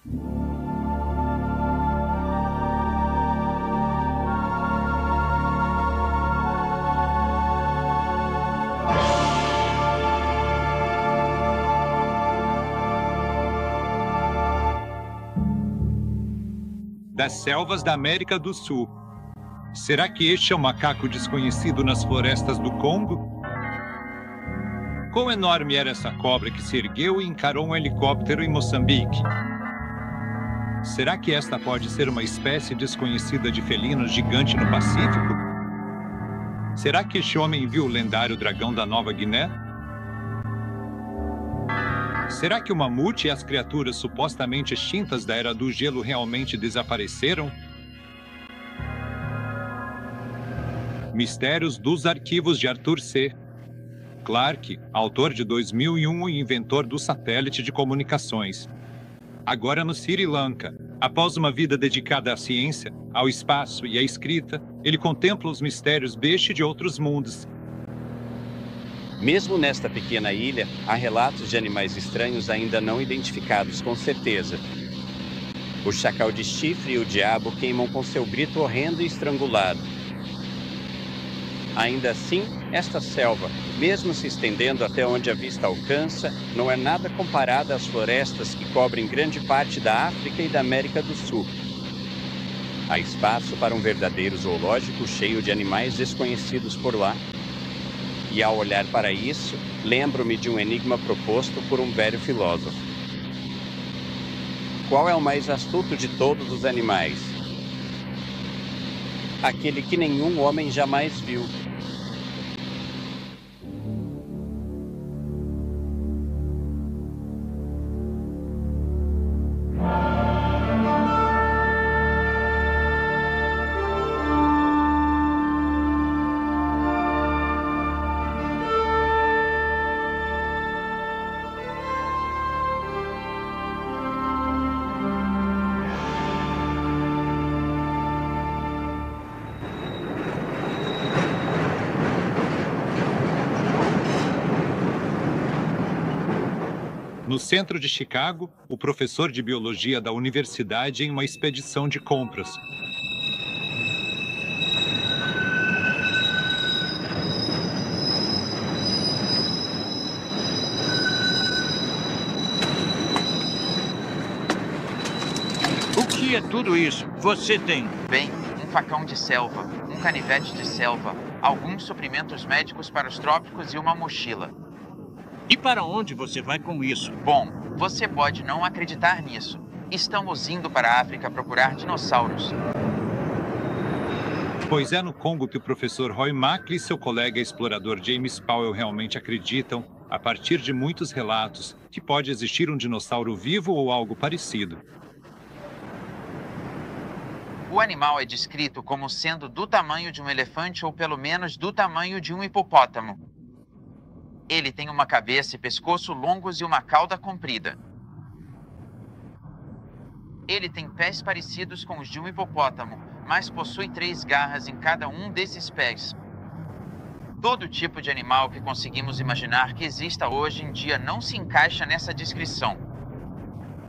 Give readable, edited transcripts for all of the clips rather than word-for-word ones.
Das selvas da América do Sul. Será que este é um macaco desconhecido nas florestas do Congo? Quão enorme era essa cobra que se ergueu e encarou um helicóptero em Moçambique? Será que esta pode ser uma espécie desconhecida de felino gigante no Pacífico? Será que este homem viu o lendário dragão da Nova Guiné? Será que o mamute e as criaturas supostamente extintas da Era do Gelo realmente desapareceram? Mistérios dos arquivos de Arthur C. Clarke, autor de 2001 e inventor do satélite de comunicações. Agora no Sri Lanka, após uma vida dedicada à ciência, ao espaço e à escrita, ele contempla os mistérios deste e de outros mundos. Mesmo nesta pequena ilha, há relatos de animais estranhos ainda não identificados com certeza. O chacal de chifre e o diabo queimam com seu grito horrendo e estrangulado. Ainda assim, esta selva, mesmo se estendendo até onde a vista alcança, não é nada comparada às florestas que cobrem grande parte da África e da América do Sul. Há espaço para um verdadeiro zoológico cheio de animais desconhecidos por lá. E ao olhar para isso, lembro-me de um enigma proposto por um velho filósofo. Qual é o mais astuto de todos os animais? Aquele que nenhum homem jamais viu. No centro de Chicago, o professor de biologia da universidade em uma expedição de compras. O que é tudo isso? Você tem? Bem, um facão de selva, um canivete de selva, alguns suprimentos médicos para os trópicos e uma mochila. E para onde você vai com isso? Bom, você pode não acreditar nisso. Estamos indo para a África procurar dinossauros. Pois é no Congo que o professor Roy Mackey e seu colega explorador James Powell realmente acreditam, a partir de muitos relatos, que pode existir um dinossauro vivo ou algo parecido. O animal é descrito como sendo do tamanho de um elefante ou pelo menos do tamanho de um hipopótamo. Ele tem uma cabeça e pescoço longos e uma cauda comprida. Ele tem pés parecidos com os de um hipopótamo, mas possui 3 garras em cada um desses pés. Todo tipo de animal que conseguimos imaginar que exista hoje em dia não se encaixa nessa descrição.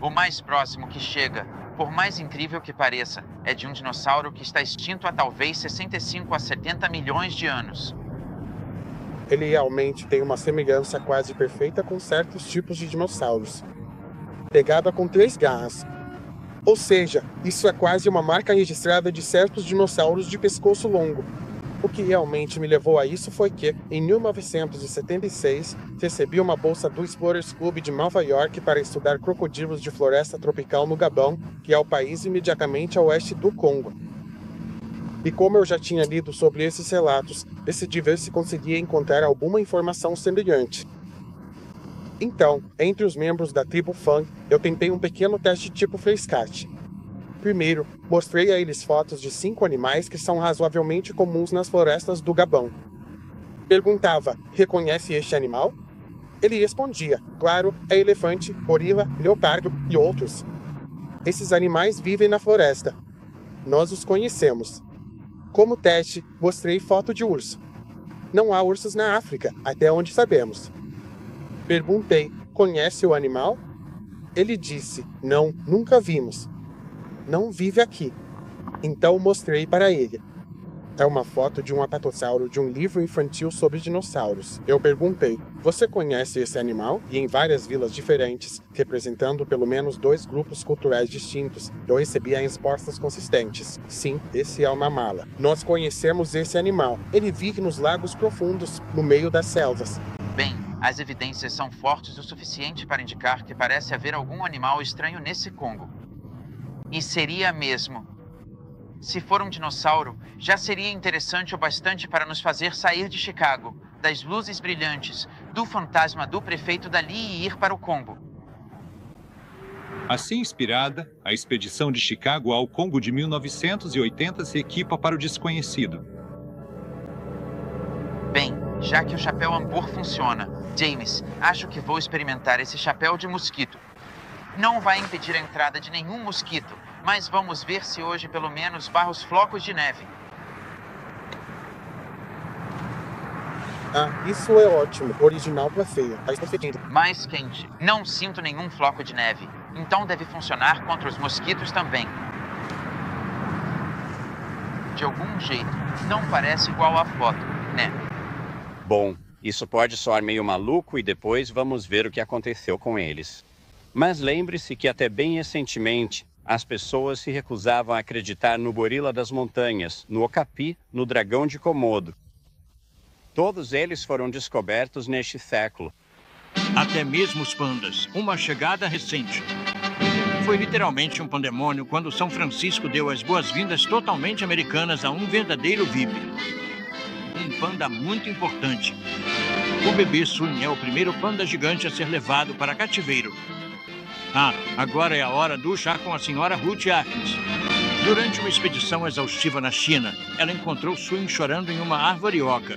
O mais próximo que chega, por mais incrível que pareça, é de um dinossauro que está extinto há talvez 65 a 70 milhões de anos. Ele realmente tem uma semelhança quase perfeita com certos tipos de dinossauros. Pegada com 3 garras. Ou seja, isso é quase uma marca registrada de certos dinossauros de pescoço longo. O que realmente me levou a isso foi que, em 1976, recebi uma bolsa do Explorers Club de Nova York para estudar crocodilos de floresta tropical no Gabão, que é o país imediatamente a oeste do Congo. E como eu já tinha lido sobre esses relatos, decidi ver se conseguia encontrar alguma informação semelhante. Então, entre os membros da tribo Fang, eu tentei um pequeno teste tipo Frescat. Primeiro, mostrei a eles fotos de 5 animais que são razoavelmente comuns nas florestas do Gabão. Perguntava, reconhece este animal? Ele respondia, claro, é elefante, gorila, leopardo e outros. Esses animais vivem na floresta. Nós os conhecemos. Como teste, mostrei foto de urso. Não há ursos na África, até onde sabemos. Perguntei, conhece o animal? Ele disse: não, nunca vimos. Não vive aqui. Então mostrei para ele. É uma foto de um apatossauro de um livro infantil sobre dinossauros. Eu perguntei: você conhece esse animal? E em várias vilas diferentes, representando pelo menos 2 grupos culturais distintos, eu recebia respostas consistentes. Sim, esse é uma mala. Nós conhecemos esse animal. Ele vive nos lagos profundos, no meio das selvas. Bem, as evidências são fortes o suficiente para indicar que parece haver algum animal estranho nesse Congo. E seria mesmo. Se for um dinossauro, já seria interessante o bastante para nos fazer sair de Chicago, das luzes brilhantes, do fantasma do prefeito dali e ir para o Congo. Assim inspirada, a expedição de Chicago ao Congo de 1980 se equipa para o desconhecido. Bem, já que o chapéu Ambur funciona, James, acho que vou experimentar esse chapéu de mosquito. Não vai impedir a entrada de nenhum mosquito, mas vamos ver se hoje pelo menos barra os flocos de neve. Ah, isso é ótimo. Original pra feia. Tá fedindo. Mais quente. Não sinto nenhum floco de neve. Então deve funcionar contra os mosquitos também. De algum jeito, não parece igual à foto, né? Bom, isso pode soar meio maluco e depois vamos ver o que aconteceu com eles. Mas lembre-se que até bem recentemente, as pessoas se recusavam a acreditar no gorila das montanhas, no okapi, no dragão de Komodo. Todos eles foram descobertos neste século. Até mesmo os pandas, uma chegada recente. Foi literalmente um pandemônio quando São Francisco deu as boas-vindas totalmente americanas a um verdadeiro VIP. Um panda muito importante. O bebê Sunny é o primeiro panda gigante a ser levado para cativeiro. Ah, agora é a hora do chá com a senhora Ruth Atkins. Durante uma expedição exaustiva na China, ela encontrou Sunny chorando em uma árvore oca.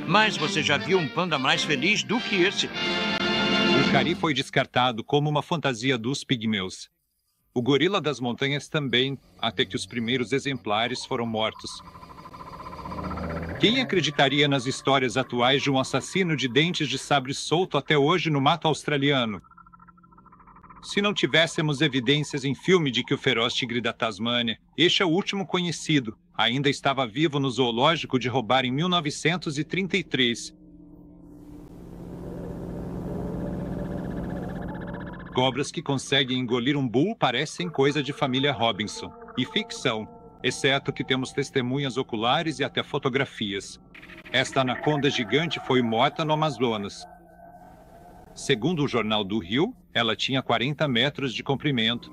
Mas você já viu um panda mais feliz do que esse? O cari foi descartado como uma fantasia dos pigmeus. O gorila das montanhas também, até que os primeiros exemplares foram mortos. Quem acreditaria nas histórias atuais de um assassino de dentes de sabre solto até hoje no mato australiano? Se não tivéssemos evidências em filme de que o feroz tigre da Tasmânia, este é o último conhecido, ainda estava vivo no zoológico de roubar em 1933. Cobras que conseguem engolir um bull parecem coisa de família Robinson, e ficção, exceto que temos testemunhas oculares e até fotografias. Esta anaconda gigante foi morta no Amazonas. Segundo o Jornal do Rio, ela tinha 40 metros de comprimento.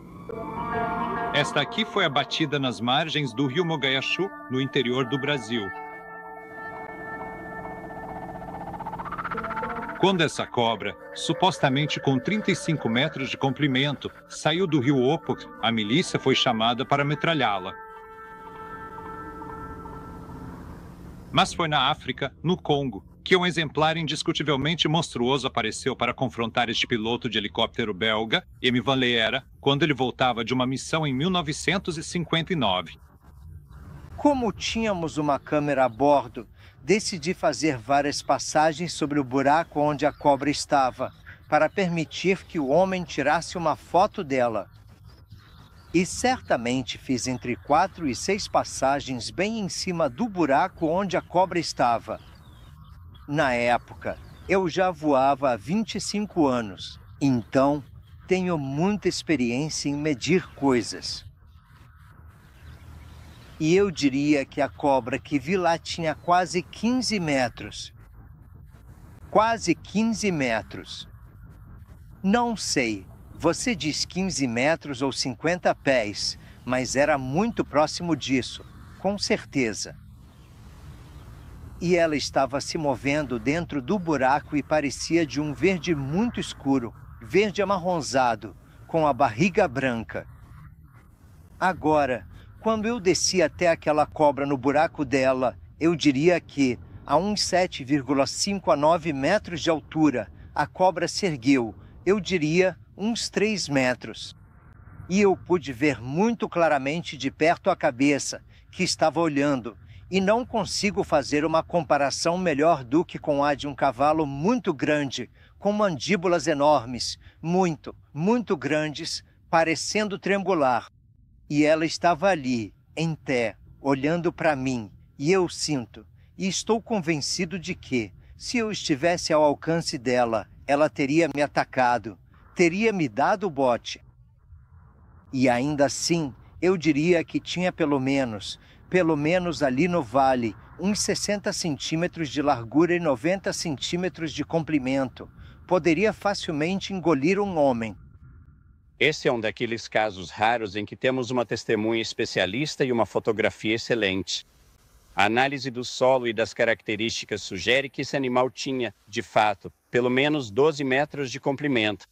Esta aqui foi abatida nas margens do rio Mogaiaçu, no interior do Brasil. Quando essa cobra, supostamente com 35 metros de comprimento, saiu do rio Opok, a milícia foi chamada para metralhá-la. Mas foi na África, no Congo, que um exemplar indiscutivelmente monstruoso apareceu para confrontar este piloto de helicóptero belga, M. Van Leera, quando ele voltava de uma missão em 1959. Como tínhamos uma câmera a bordo, decidi fazer várias passagens sobre o buraco onde a cobra estava, para permitir que o homem tirasse uma foto dela. E certamente fiz entre 4 e 6 passagens bem em cima do buraco onde a cobra estava. Na época, eu já voava há 25 anos, então tenho muita experiência em medir coisas. E eu diria que a cobra que vi lá tinha quase 15 metros. Quase 15 metros. Não sei, você diz 15 metros ou 50 pés, mas era muito próximo disso, com certeza. E ela estava se movendo dentro do buraco e parecia de um verde muito escuro, verde amarronzado, com a barriga branca. Agora, quando eu desci até aquela cobra no buraco dela, eu diria que, a uns 7,5 a 9 metros de altura, a cobra se ergueu, eu diria uns 3 metros. E eu pude ver muito claramente de perto a cabeça, que estava olhando, e não consigo fazer uma comparação melhor do que com a de um cavalo muito grande, com mandíbulas enormes, muito grandes, parecendo triangular. E ela estava ali, em pé, olhando para mim, e eu sinto, e estou convencido de que, se eu estivesse ao alcance dela, ela teria me atacado, teria me dado o bote. E ainda assim, eu diria que tinha pelo menos ali no vale, uns 60 centímetros de largura e 90 centímetros de comprimento. Poderia facilmente engolir um homem. Esse é um daqueles casos raros em que temos uma testemunha especialista e uma fotografia excelente. A análise do solo e das características sugere que esse animal tinha, de fato, pelo menos 12 metros de comprimento.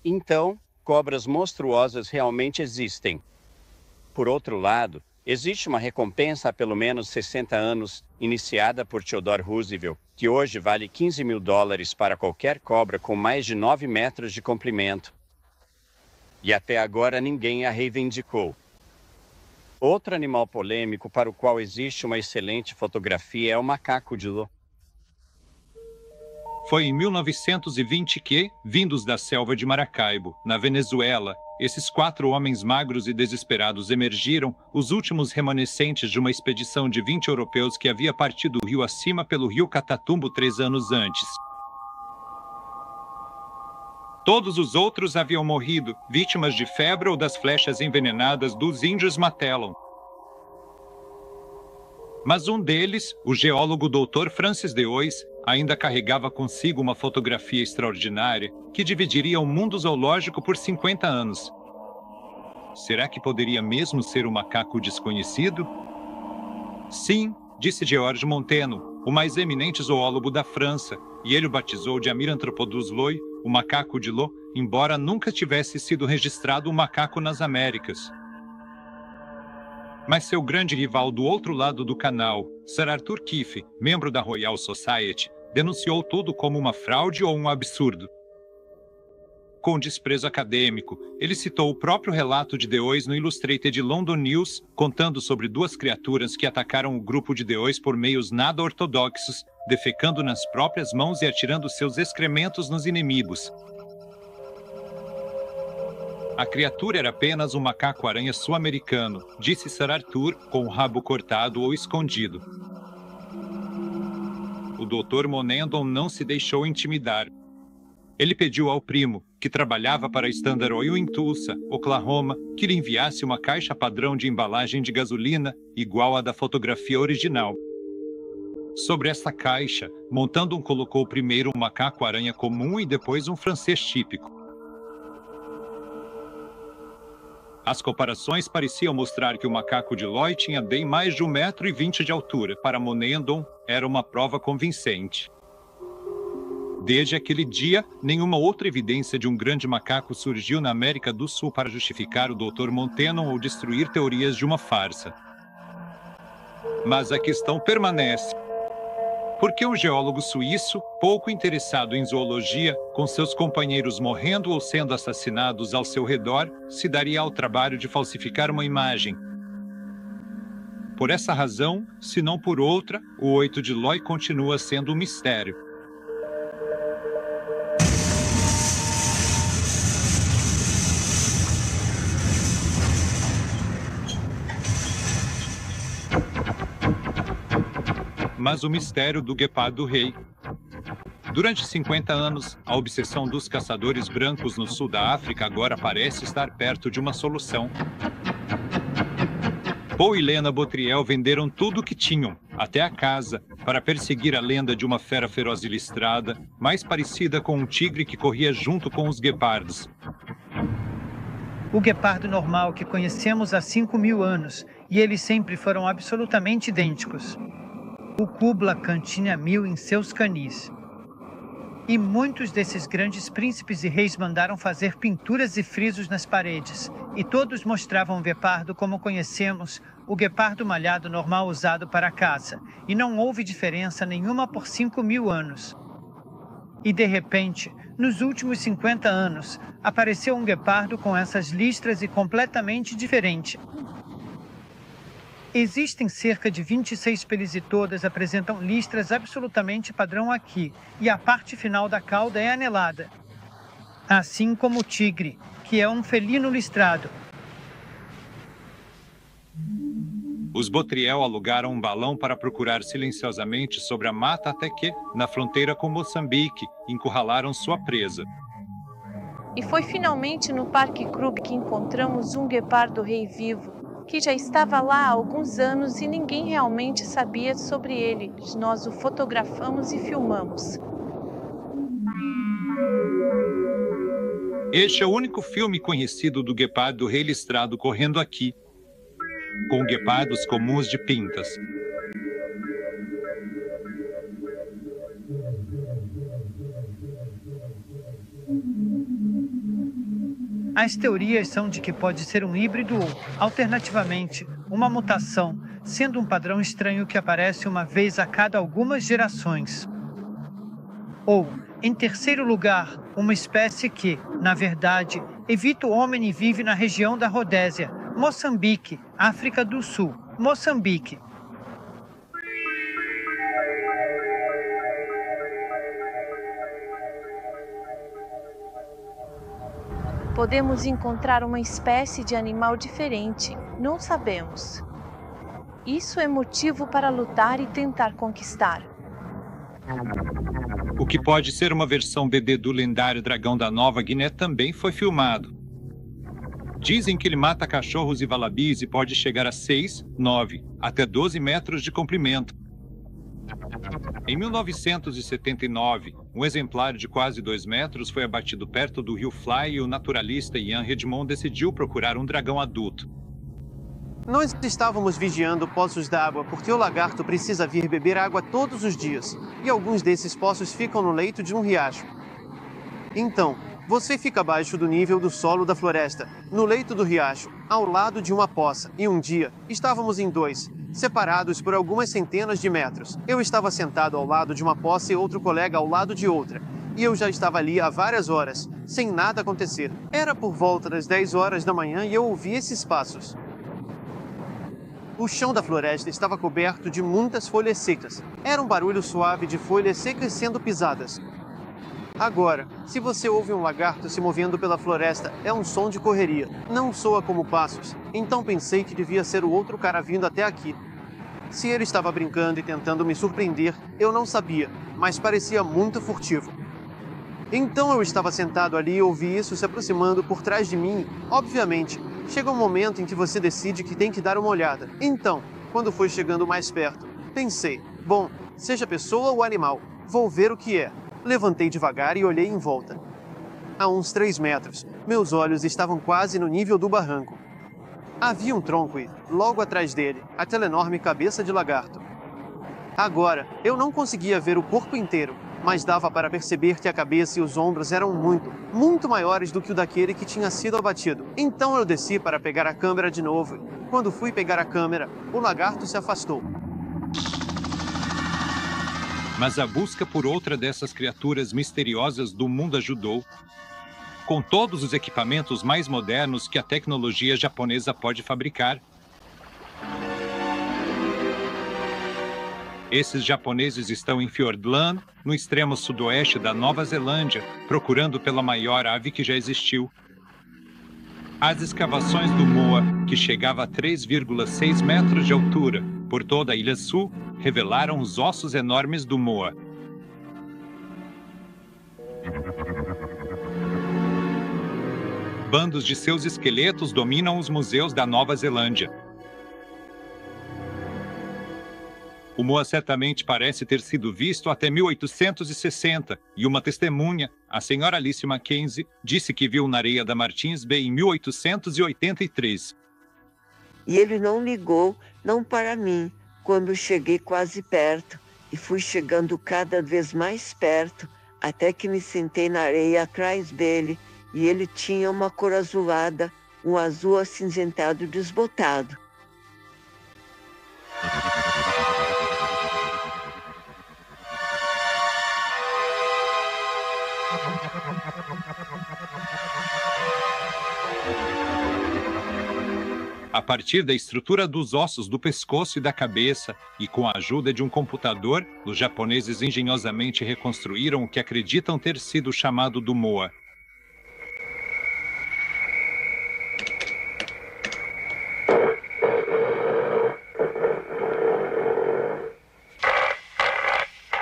Então, cobras monstruosas realmente existem. Por outro lado, existe uma recompensa há pelo menos 60 anos, iniciada por Theodore Roosevelt, que hoje vale $15 mil para qualquer cobra com mais de 9 metros de comprimento. E até agora ninguém a reivindicou. Outro animal polêmico para o qual existe uma excelente fotografia é o macaco de Lô. Foi em 1920 que, vindos da selva de Maracaibo, na Venezuela, esses 4 homens magros e desesperados emergiram, os últimos remanescentes de uma expedição de 20 europeus que havia partido do rio acima pelo rio Catatumbo 3 anos antes. Todos os outros haviam morrido, vítimas de febre ou das flechas envenenadas dos índios Matelon. Mas um deles, o geólogo Dr. Francis Deois, ainda carregava consigo uma fotografia extraordinária que dividiria o mundo zoológico por 50 anos. Será que poderia mesmo ser um macaco desconhecido? Sim, disse Georges Monteno, o mais eminente zoólogo da França, e ele o batizou de Amiranthropodus loi, o macaco de Lô, embora nunca tivesse sido registrado um macaco nas Américas. Mas seu grande rival do outro lado do canal, Sir Arthur Keefe, membro da Royal Society, denunciou tudo como uma fraude ou um absurdo. Com desprezo acadêmico, ele citou o próprio relato de Deois no Illustrated London News, contando sobre 2 criaturas que atacaram o grupo de Deois por meios nada ortodoxos, defecando nas próprias mãos e atirando seus excrementos nos inimigos. A criatura era apenas um macaco-aranha sul-americano, disse Sir Arthur, com o rabo cortado ou escondido. O Dr. Monendon não se deixou intimidar. Ele pediu ao primo, que trabalhava para a Standard Oil em Tulsa, Oklahoma, que lhe enviasse uma caixa padrão de embalagem de gasolina igual à da fotografia original. Sobre essa caixa, Montandon colocou primeiro um macaco-aranha comum e depois um francês típico. As comparações pareciam mostrar que o macaco de Loi tinha bem mais de 1,20 m de altura. Para Monendon, era uma prova convincente. Desde aquele dia, nenhuma outra evidência de um grande macaco surgiu na América do Sul para justificar o Dr. Montenon ou destruir teorias de uma farsa. Mas a questão permanece. Por que um geólogo suíço, pouco interessado em zoologia, com seus companheiros morrendo ou sendo assassinados ao seu redor, se daria ao trabalho de falsificar uma imagem? Por essa razão, se não por outra, o 8 de Loi continua sendo um mistério. Mas o mistério do guepardo rei. Durante 50 anos, a obsessão dos caçadores brancos no sul da África agora parece estar perto de uma solução. Paul e Lena Botriel venderam tudo o que tinham, até a casa, para perseguir a lenda de uma fera feroz e listrada, mais parecida com um tigre que corria junto com os guepardos. O guepardo normal que conhecemos há 5.000 anos, e eles sempre foram absolutamente idênticos. O Kubla Khan tinha 1000 em seus canis. E muitos desses grandes príncipes e reis mandaram fazer pinturas e frisos nas paredes. E todos mostravam o guepardo como conhecemos, o guepardo malhado normal usado para a caça. E não houve diferença nenhuma por 5.000 anos. E de repente, nos últimos 50 anos, apareceu um guepardo com essas listras e completamente diferente. Existem cerca de 26 peles e todas apresentam listras absolutamente padrão aqui, e a parte final da cauda é anelada. Assim como o tigre, que é um felino listrado. Os Botriel alugaram um balão para procurar silenciosamente sobre a mata até que, na fronteira com Moçambique, encurralaram sua presa. E foi finalmente no Parque Kruger que encontramos um guepardo rei vivo, que já estava lá há alguns anos e ninguém realmente sabia sobre ele. Nós o fotografamos e filmamos. Este é o único filme conhecido do guepardo rei listrado correndo aqui, com guepardos comuns de pintas. As teorias são de que pode ser um híbrido ou, alternativamente, uma mutação, sendo um padrão estranho que aparece uma vez a cada algumas gerações. Ou, em terceiro lugar, uma espécie que, na verdade, evita o homem e vive na região da Rodésia, Moçambique, África do Sul, Moçambique. Podemos encontrar uma espécie de animal diferente, não sabemos. Isso é motivo para lutar e tentar conquistar. O que pode ser uma versão BD do lendário dragão da Nova Guiné também foi filmado. Dizem que ele mata cachorros e valabis e pode chegar a 6, 9, até 12 metros de comprimento. Em 1979, um exemplar de quase 2 metros foi abatido perto do rio Fly e o naturalista Ian Redmond decidiu procurar um dragão adulto. Nós estávamos vigiando poços d'água porque o lagarto precisa vir beber água todos os dias e alguns desses poços ficam no leito de um riacho. Então, você fica abaixo do nível do solo da floresta, no leito do riacho, ao lado de uma poça, e um dia estávamos em dois, separados por algumas centenas de metros. Eu estava sentado ao lado de uma poça e outro colega ao lado de outra, e eu já estava ali há várias horas, sem nada acontecer. Era por volta das 10 horas da manhã e eu ouvi esses passos. O chão da floresta estava coberto de muitas folhas secas. Era um barulho suave de folhas secas sendo pisadas. Agora, se você ouve um lagarto se movendo pela floresta, é um som de correria. Não soa como passos. Então pensei que devia ser o outro cara vindo até aqui. Se ele estava brincando e tentando me surpreender, eu não sabia, mas parecia muito furtivo. Então eu estava sentado ali e ouvi isso se aproximando por trás de mim. Obviamente, chega um momento em que você decide que tem que dar uma olhada. Então, quando foi chegando mais perto, pensei, bom, seja pessoa ou animal, vou ver o que é. Levantei devagar e olhei em volta. A uns 3 metros, meus olhos estavam quase no nível do barranco. Havia um tronco e, logo atrás dele, aquela enorme cabeça de lagarto. Agora, eu não conseguia ver o corpo inteiro, mas dava para perceber que a cabeça e os ombros eram muito maiores do que o daquele que tinha sido abatido. Então eu desci para pegar a câmera de novo. Quando fui pegar a câmera, o lagarto se afastou. Mas a busca por outra dessas criaturas misteriosas do mundo ajudou. Com todos os equipamentos mais modernos que a tecnologia japonesa pode fabricar. Esses japoneses estão em Fiordland, no extremo sudoeste da Nova Zelândia, procurando pela maior ave que já existiu. As escavações do Moa, que chegava a 3,6 metros de altura por toda a Ilha Sul, revelaram os ossos enormes do Moa. Bandos de seus esqueletos dominam os museus da Nova Zelândia. O Moa certamente parece ter sido visto até 1860, e uma testemunha, a senhora Alice Mackenzie, disse que viu na areia da Martins Bay em 1883. E ele não ligou, não para mim, quando cheguei quase perto, e fui chegando cada vez mais perto, até que me sentei na areia atrás dele, e ele tinha uma cor azulada, um azul acinzentado desbotado. A partir da estrutura dos ossos do pescoço e da cabeça, e com a ajuda de um computador, os japoneses engenhosamente reconstruíram o que acreditam ter sido chamado do Moa.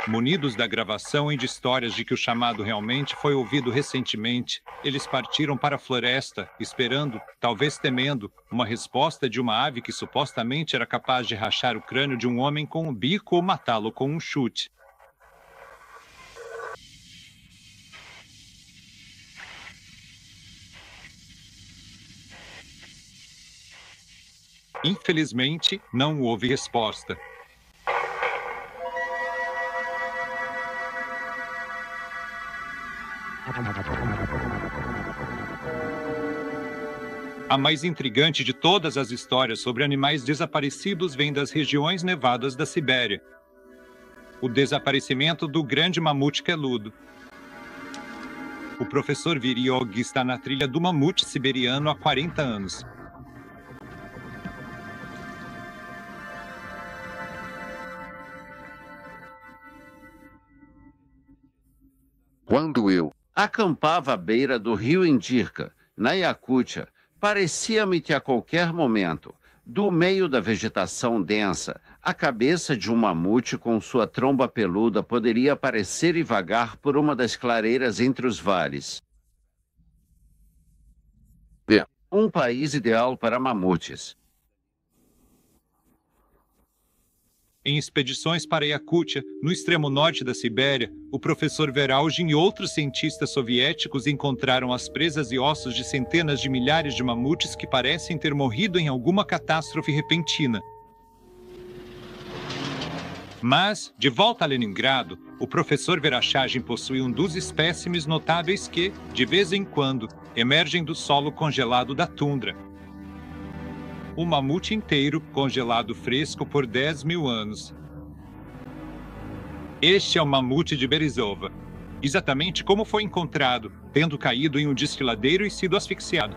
Munidos da gravação e de histórias de que o chamado realmente foi ouvido recentemente, eles partiram para a floresta, esperando, talvez temendo, uma resposta de uma ave que supostamente era capaz de rachar o crânio de um homem com um bico ou matá-lo com um chute. Infelizmente, não houve resposta. A mais intrigante de todas as histórias sobre animais desaparecidos vem das regiões nevadas da Sibéria. O desaparecimento do grande mamute peludo. O professor Viriog está na trilha do mamute siberiano há 40 anos. Quando eu acampava à beira do rio Indirka, na Iacútia, parecia-me que a qualquer momento, do meio da vegetação densa, a cabeça de um mamute com sua tromba peluda poderia aparecer e vagar por uma das clareiras entre os vales. Um país ideal para mamutes. Em expedições para Iacútia, no extremo norte da Sibéria, o professor Veralgin e outros cientistas soviéticos encontraram as presas e ossos de centenas de milhares de mamutes que parecem ter morrido em alguma catástrofe repentina. Mas, de volta a Leningrado, o professor Verachagin possui um dos espécimes notáveis que, de vez em quando, emergem do solo congelado da tundra. Um mamute inteiro congelado fresco por 10.000 anos. Este é o mamute de Berizova, exatamente como foi encontrado, tendo caído em um desfiladeiro e sido asfixiado.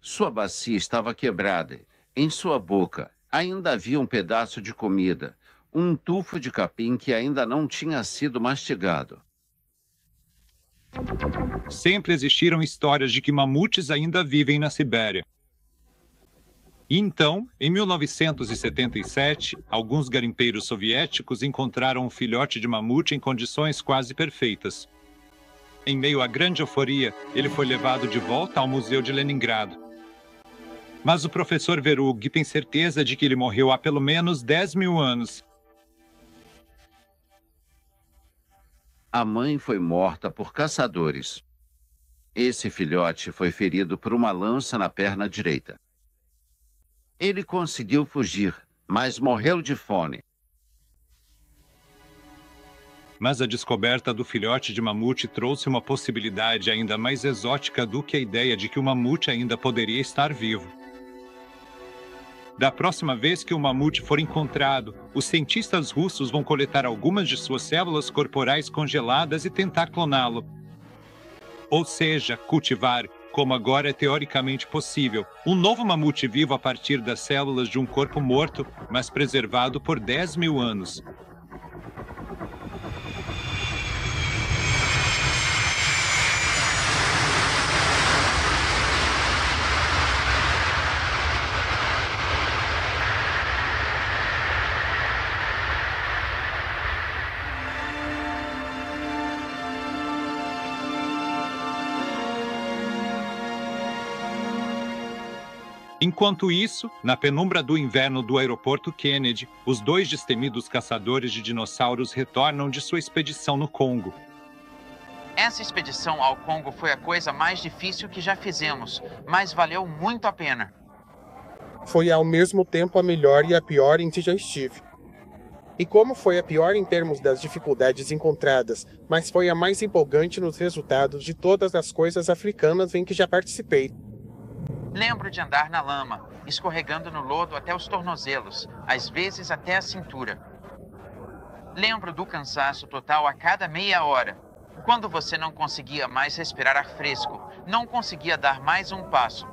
Sua bacia estava quebrada. Em sua boca ainda havia um pedaço de comida, um tufo de capim que ainda não tinha sido mastigado. Sempre existiram histórias de que mamutes ainda vivem na Sibéria. E então, em 1977, alguns garimpeiros soviéticos encontraram um filhote de mamute em condições quase perfeitas. Em meio à grande euforia, ele foi levado de volta ao Museu de Leningrado. Mas o professor Verug tem certeza de que ele morreu há pelo menos 10.000 anos. A mãe foi morta por caçadores. Esse filhote foi ferido por uma lança na perna direita. Ele conseguiu fugir, mas morreu de fome. Mas a descoberta do filhote de mamute trouxe uma possibilidade ainda mais exótica do que a ideia de que o mamute ainda poderia estar vivo. Da próxima vez que o mamute for encontrado, os cientistas russos vão coletar algumas de suas células corporais congeladas e tentar cloná-lo. Ou seja, cultivar, como agora é teoricamente possível, um novo mamute vivo a partir das células de um corpo morto, mas preservado por 10.000 anos. Enquanto isso, na penumbra do inverno do aeroporto Kennedy, os dois destemidos caçadores de dinossauros retornam de sua expedição no Congo. Essa expedição ao Congo foi a coisa mais difícil que já fizemos, mas valeu muito a pena. Foi ao mesmo tempo a melhor e a pior em que já estive. E como foi a pior em termos das dificuldades encontradas, mas foi a mais empolgante nos resultados de todas as coisas africanas em que já participei. Lembro de andar na lama, escorregando no lodo até os tornozelos, às vezes até a cintura. Lembro do cansaço total a cada meia hora. quando você não conseguia mais respirar ar fresco, não conseguia dar mais um passo.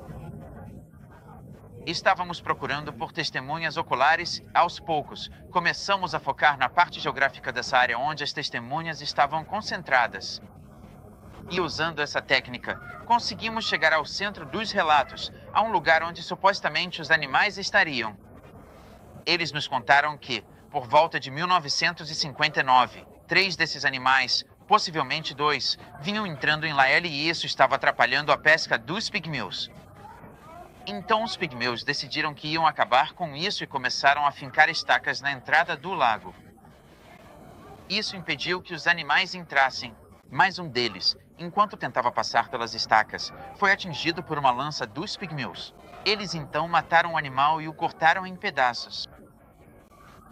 Estávamos procurando por testemunhas oculares. Aos poucos, começamos a focar na parte geográfica dessa área onde as testemunhas estavam concentradas. E usando essa técnica, conseguimos chegar ao centro dos relatos, a um lugar onde supostamente os animais estariam. Eles nos contaram que, por volta de 1959, 3 desses animais, possivelmente 2, vinham entrando em Laelle e isso estava atrapalhando a pesca dos pigmeus. Então os pigmeus decidiram que iam acabar com isso e começaram a fincar estacas na entrada do lago. Isso impediu que os animais entrassem, mas um deles, enquanto tentava passar pelas estacas, foi atingido por uma lança dos pigmeus. Eles então mataram o animal e o cortaram em pedaços.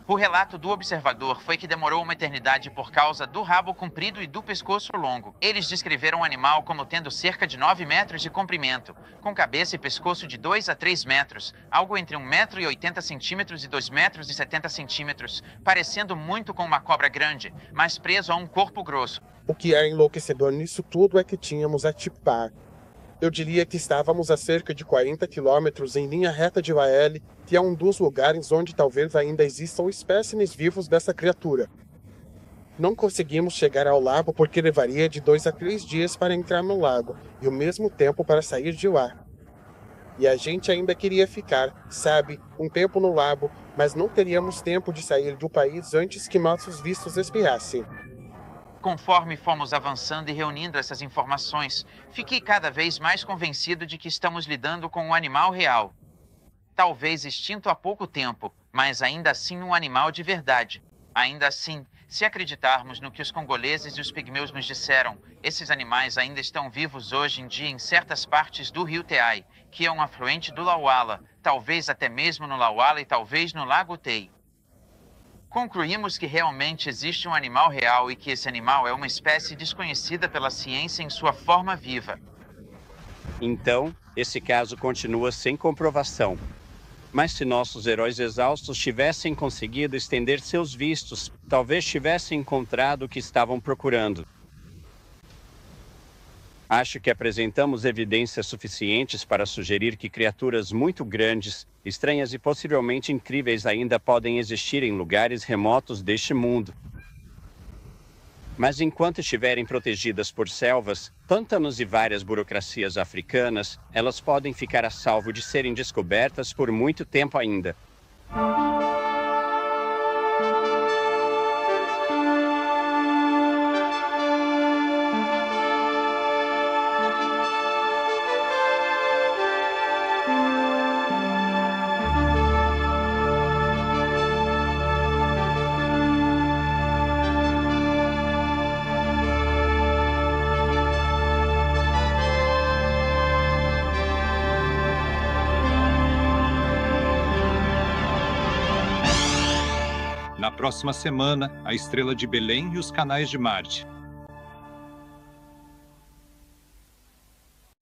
O relato do observador foi que demorou uma eternidade por causa do rabo comprido e do pescoço longo. Eles descreveram o animal como tendo cerca de 9 metros de comprimento, com cabeça e pescoço de 2 a 3 metros, algo entre 1,80 m e 2,70 m, parecendo muito com uma cobra grande, mas preso a um corpo grosso. O que é enlouquecedor nisso tudo é que tínhamos a tipar. Eu diria que estávamos a cerca de 40 quilômetros em linha reta de Laelle, que é um dos lugares onde talvez ainda existam espécimes vivos dessa criatura. Não conseguimos chegar ao lago porque levaria de 2 a 3 dias para entrar no lago e o mesmo tempo para sair de lá. E a gente ainda queria ficar, sabe, um tempo no lago, mas não teríamos tempo de sair do país antes que nossos vistos expirassem. Conforme fomos avançando e reunindo essas informações, fiquei cada vez mais convencido de que estamos lidando com um animal real. Talvez extinto há pouco tempo, mas ainda assim um animal de verdade. Ainda assim, se acreditarmos no que os congoleses e os pigmeus nos disseram, esses animais ainda estão vivos hoje em dia em certas partes do rio Teai, que é um afluente do Lauala, talvez até mesmo no Lauala e talvez no Lago Tei. Concluímos que realmente existe um animal real e que esse animal é uma espécie desconhecida pela ciência em sua forma viva. Então, esse caso continua sem comprovação. Mas se nossos heróis exaustos tivessem conseguido estender seus vistos, talvez tivessem encontrado o que estavam procurando. Acho que apresentamos evidências suficientes para sugerir que criaturas muito grandes, estranhas e possivelmente incríveis ainda podem existir em lugares remotos deste mundo. Mas enquanto estiverem protegidas por selvas, pântanos e várias burocracias africanas, elas podem ficar a salvo de serem descobertas por muito tempo ainda. Na próxima semana, a Estrela de Belém e os Canais de Marte.